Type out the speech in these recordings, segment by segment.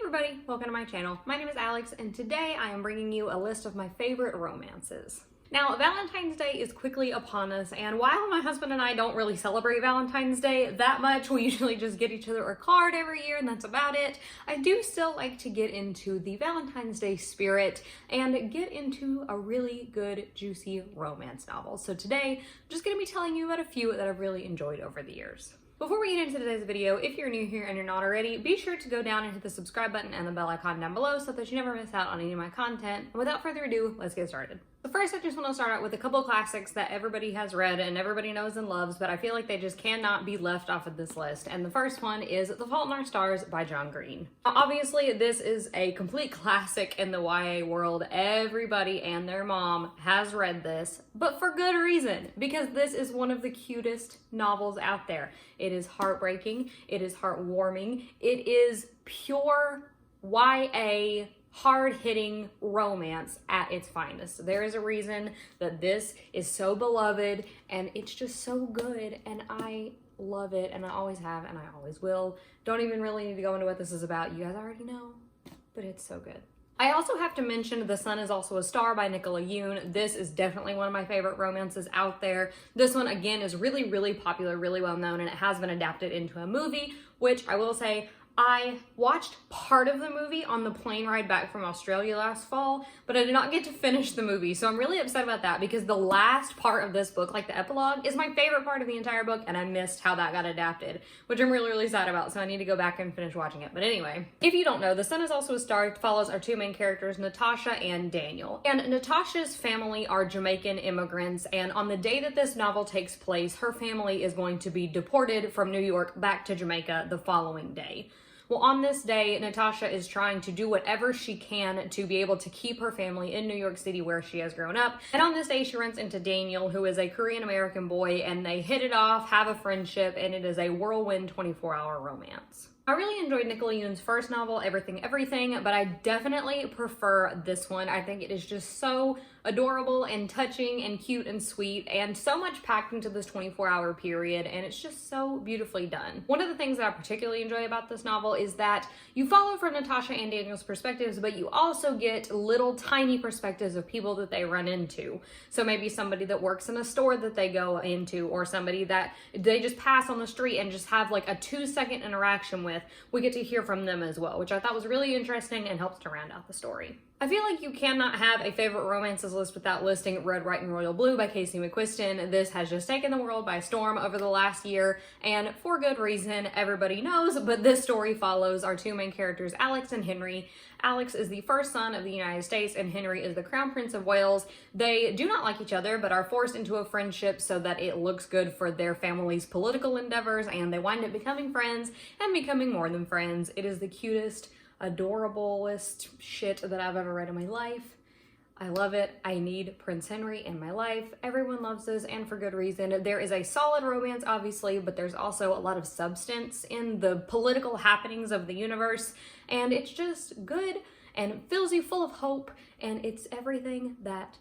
everybody, welcome to my channel. My name is Alex and today I am bringing you a list of my favorite romances. Now, Valentine's Day is quickly upon us, and while my husband and I don't really celebrate Valentine's Day that much, we usually just get each other a card every year and that's about it, I do still like to get into the Valentine's Day spirit and get into a really good, juicy romance novel. So today, I'm just going to be telling you about a few that I've really enjoyed over the years. Before we get into today's video, if you're new here and you're not already, be sure to go down and hit the subscribe button and the bell icon down below so that you never miss out on any of my content. And without further ado, let's get started. So first, I just want to start out with a couple classics that everybody has read and everybody knows and loves, but I feel like they just cannot be left off of this list. And the first one is The Fault in Our Stars by John Green. Now, obviously, this is a complete classic in the YA world. Everybody and their mom has read this, but for good reason, because this is one of the cutest novels out there. It is heartbreaking. It is heartwarming. It is pure YA hard-hitting romance at its finest. There is a reason that this is so beloved and it's just so good, and I love it, and I always have and I always will. Don't even really need to go into what this is about. You guys already know, but it's so good. I also have to mention The Sun Is Also a Star by Nicola Yoon. This is definitely one of my favorite romances out there. This one, again, is really, really popular, really well known, and it has been adapted into a movie, which I will say, I watched part of the movie on the plane ride back from Australia last fall, but I did not get to finish the movie. So I'm really upset about that because the last part of this book, like the epilogue, is my favorite part of the entire book, and I missed how that got adapted, which I'm really, really sad about. So I need to go back and finish watching it. But anyway, if you don't know, The Sun Is Also a Star follows our two main characters, Natasha and Daniel. And Natasha's family are Jamaican immigrants, and on the day that this novel takes place, her family is going to be deported from New York back to Jamaica the following day. Well, on this day, Natasha is trying to do whatever she can to be able to keep her family in New York City where she has grown up. And on this day, she runs into Daniel, who is a Korean-American boy, and they hit it off, have a friendship, and it is a whirlwind 24-hour romance. I really enjoyed Nicola Yoon's first novel, Everything Everything, but I definitely prefer this one. I think it is just so adorable and touching and cute and sweet, and so much packed into this 24-hour period, and it's just so beautifully done. One of the things that I particularly enjoy about this novel is that you follow from Natasha and Daniel's perspectives, but you also get little tiny perspectives of people that they run into. So maybe somebody that works in a store that they go into, or somebody that they just pass on the street and just have like a 2-second interaction with. We get to hear from them as well, which I thought was really interesting and helps to round out the story. I feel like you cannot have a favorite romances list without listing Red, White, and Royal Blue by Casey McQuiston. This has just taken the world by storm over the last year, and for good reason, everybody knows, but this story follows our two main characters, Alex and Henry. Alex is the first son of the United States, and Henry is the Crown Prince of Wales. They do not like each other, but are forced into a friendship so that it looks good for their family's political endeavors, and they wind up becoming friends and becoming more than friends. It is the cutest, adorablest shit that I've ever read in my life. I love it. I need Prince Henry in my life. Everyone loves this, and for good reason. There is a solid romance, obviously, but there's also a lot of substance in the political happenings of the universe, and it's just good and fills you full of hope, and it's everything that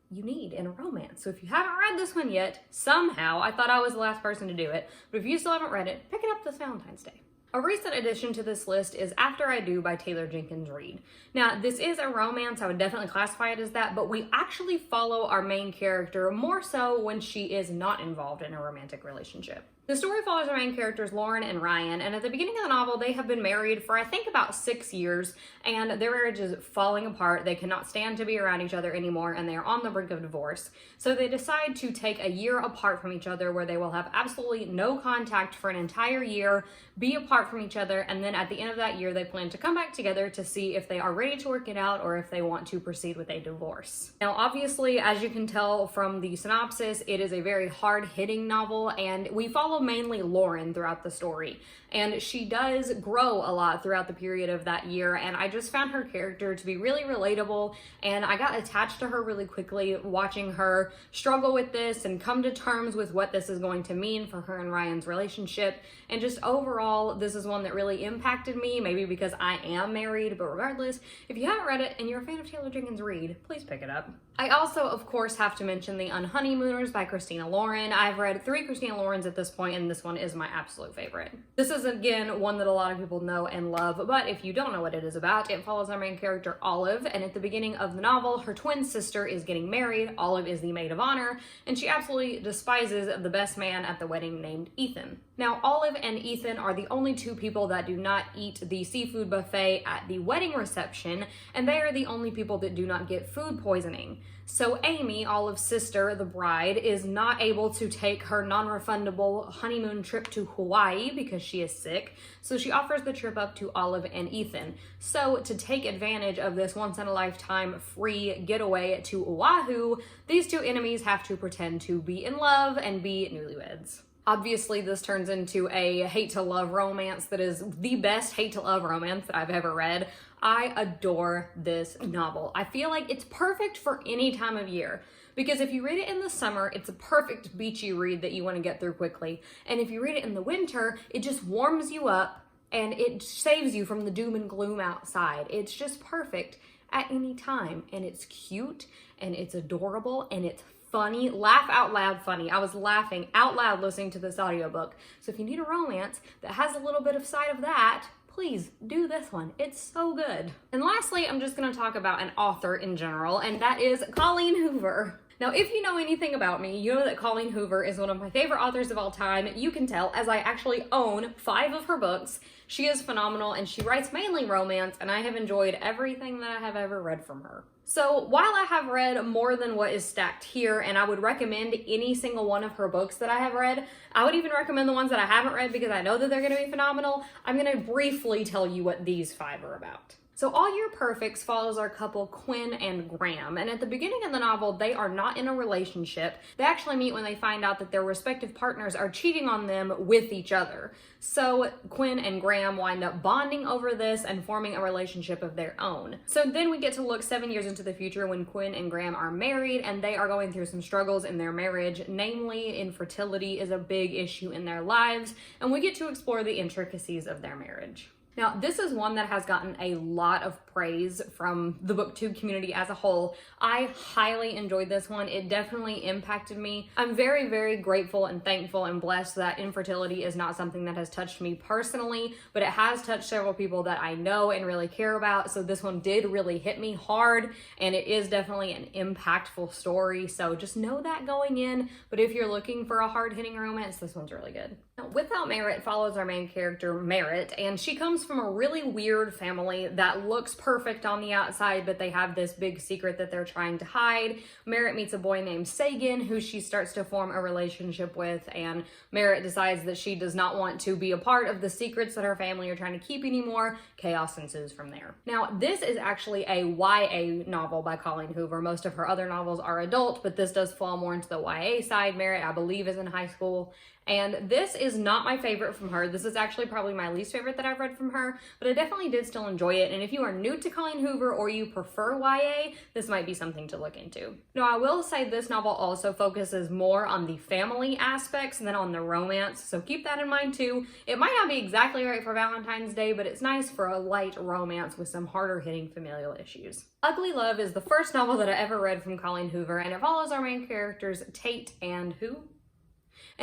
you need in a romance. So if you haven't read this one yet, somehow, I thought I was the last person to do it, but if you still haven't read it, pick it up this Valentine's Day. A recent addition to this list is After I Do by Taylor Jenkins Reid. Now, this is a romance. I would definitely classify it as that, but we actually follow our main character more so when she is not involved in a romantic relationship. The story follows our main characters, Lauren and Ryan, and at the beginning of the novel, they have been married for I think about 6 years, and their marriage is falling apart. They cannot stand to be around each other anymore, and they are on the brink of divorce. So they decide to take a year apart from each other where they will have absolutely no contact for an entire year, be apart from each other, and then at the end of that year, they plan to come back together to see if they are ready to work it out or if they want to proceed with a divorce. Now, obviously, as you can tell from the synopsis, it is a very hard-hitting novel, and we follow mainly Lauren throughout the story, and she does grow a lot throughout the period of that year, and I just found her character to be really relatable, and I got attached to her really quickly watching her struggle with this and come to terms with what this is going to mean for her and Ryan's relationship. And just overall, this is one that really impacted me, maybe because I am married, but regardless, if you haven't read it and you're a fan of Taylor Jenkins Reid, please pick it up. I also, of course, have to mention the Unnie Mooners by Christina Lauren. I've read 3 Christina Laurens at this point, and this one is my absolute favorite. This is, again, one that a lot of people know and love, but if you don't know what it is about, it follows our main character, Olive, and at the beginning of the novel, her twin sister is getting married. Olive is the maid of honor, and she absolutely despises the best man at the wedding named Ethan. Now, Olive and Ethan are the only 2 people that do not eat the seafood buffet at the wedding reception, and they are the only people that do not get food poisoning. So Amy, Olive's sister, the bride, is not able to take her non-refundable honeymoon trip to Hawaii because she is sick, so she offers the trip up to Olive and Ethan. So to take advantage of this once-in-a-lifetime free getaway to Oahu, these 2 enemies have to pretend to be in love and be newlyweds. Obviously, this turns into a hate-to-love romance that is the best hate-to-love romance that I've ever read. I adore this novel. I feel like it's perfect for any time of year because if you read it in the summer, it's a perfect beachy read that you want to get through quickly. And if you read it in the winter, it just warms you up and it saves you from the doom and gloom outside. It's just perfect at any time, and it's cute and it's adorable and it's funny, laugh out loud funny. I was laughing out loud listening to this audiobook. So if you need a romance that has a little bit of side of that, please do this one. It's so good. And lastly, I'm just going to talk about an author in general, and that is Colleen Hoover. Now, if you know anything about me, you know that Colleen Hoover is one of my favorite authors of all time. You can tell as I actually own 5 of her books. She is phenomenal and she writes mainly romance, and I have enjoyed everything that I have ever read from her. So while I have read more than what is stacked here, and I would recommend any single one of her books that I have read, I would even recommend the ones that I haven't read because I know that they're going to be phenomenal. I'm going to briefly tell you what these 5 are about. So All Your Perfects follows our couple Quinn and Graham, and at the beginning of the novel, they are not in a relationship. They actually meet when they find out that their respective partners are cheating on them with each other. So Quinn and Graham wind up bonding over this and forming a relationship of their own. So then we get to look 7 years into the future when Quinn and Graham are married, and they are going through some struggles in their marriage, namely infertility is a big issue in their lives, and we get to explore the intricacies of their marriage. Now, this is one that has gotten a lot of praise from the booktube community as a whole. I highly enjoyed this one. It definitely impacted me. I'm very, very grateful and thankful and blessed that infertility is not something that has touched me personally, but it has touched several people that I know and really care about. So this one did really hit me hard, and it is definitely an impactful story. So just know that going in. But if you're looking for a hard-hitting romance, this one's really good. Now, Without Merit follows our main character, Merritt, and she comes from a really weird family that looks perfect on the outside, but they have this big secret that they're trying to hide. Merritt meets a boy named Sagan, who she starts to form a relationship with, and Merritt decides that she does not want to be a part of the secrets that her family are trying to keep anymore. Chaos ensues from there. Now, this is actually a YA novel by Colleen Hoover. Most of her other novels are adult, but this does fall more into the YA side. Merritt, I believe, is in high school. And this is not my favorite from her. This is actually probably my least favorite that I've read from her, but I definitely did still enjoy it. And if you are new to Colleen Hoover or you prefer YA, this might be something to look into. Now, I will say this novel also focuses more on the family aspects than on the romance, so keep that in mind too. It might not be exactly right for Valentine's Day, but it's nice for a light romance with some harder hitting familial issues. Ugly Love is the first novel that I ever read from Colleen Hoover, and it follows our main characters Tate and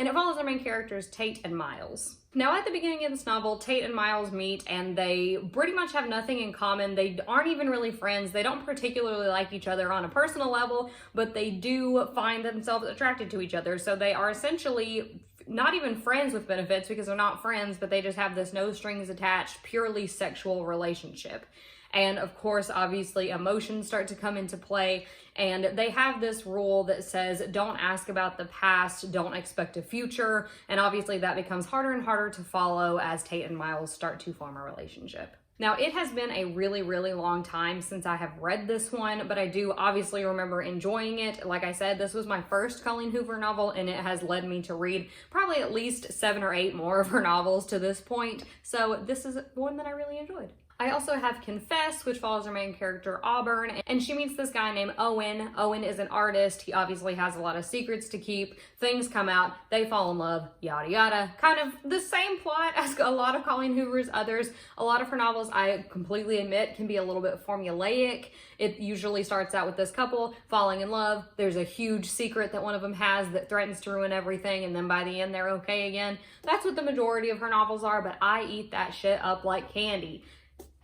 it follows our main characters, Tate and Miles. Now, at the beginning of this novel, Tate and Miles meet, and they pretty much have nothing in common. They aren't even really friends. They don't particularly like each other on a personal level, but they do find themselves attracted to each other. So they are essentially not even friends with benefits because they're not friends, but they just have this no strings attached, purely sexual relationship. And of course, obviously, emotions start to come into play, and they have this rule that says, don't ask about the past, don't expect a future, and obviously that becomes harder and harder to follow as Tate and Miles start to form a relationship. Now, it has been a really, really long time since I have read this one, but I do obviously remember enjoying it. Like I said, this was my first Colleen Hoover novel, and it has led me to read probably at least 7 or 8 more of her novels to this point, so this is one that I really enjoyed. I also have Confess, which follows our main character Auburn, and she meets this guy named Owen. Owen is an artist. He obviously has a lot of secrets to keep. Things come out, they fall in love, yada yada. Kind of the same plot as a lot of Colleen Hoover's others. A lot of her novels, I completely admit, can be a little bit formulaic. It usually starts out with this couple falling in love. There's a huge secret that one of them has that threatens to ruin everything, and then by the end they're okay again. That's what the majority of her novels are, but I eat that shit up like candy.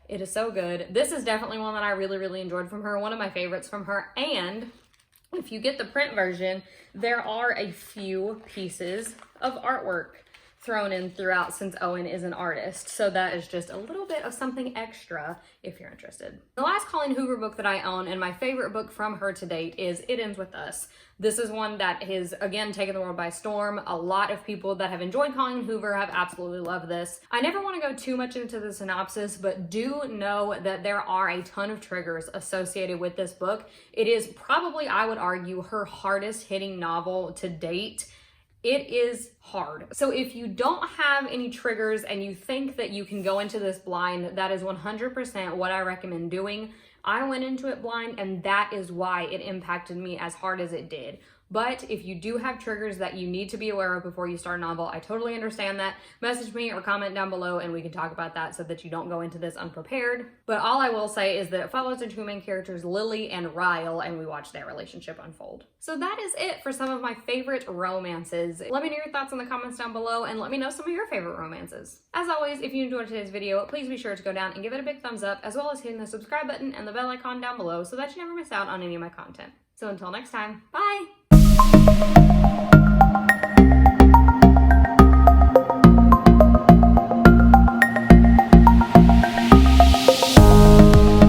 It is so good. This is definitely one that I really enjoyed from her. One of my favorites from her. And if you get the print version, there are a few pieces of artwork thrown in throughout since Owen is an artist. So that is just a little bit of something extra if you're interested. The last Colleen Hoover book that I own, and my favorite book from her to date, is It Ends With Us. This is one that has, again, taken the world by storm. A lot of people that have enjoyed Colleen Hoover have absolutely loved this. I never want to go too much into the synopsis, but do know that there are a ton of triggers associated with this book. It is probably, I would argue, her hardest hitting novel to date. It is hard. So if you don't have any triggers and you think that you can go into this blind, that is 100% what I recommend doing. I went into it blind, and that is why it impacted me as hard as it did. But if you do have triggers that you need to be aware of before you start a novel, I totally understand that. Message me or comment down below and we can talk about that so that you don't go into this unprepared. But all I will say is that it follows the two main characters, Lily and Ryle, and we watch their relationship unfold. So that is it for some of my favorite romances. Let me know your thoughts in the comments down below and let me know some of your favorite romances. As always, if you enjoyed today's video, please be sure to go down and give it a big thumbs up, as well as hitting the subscribe button and the bell icon down below so that you never miss out on any of my content. So until next time, bye!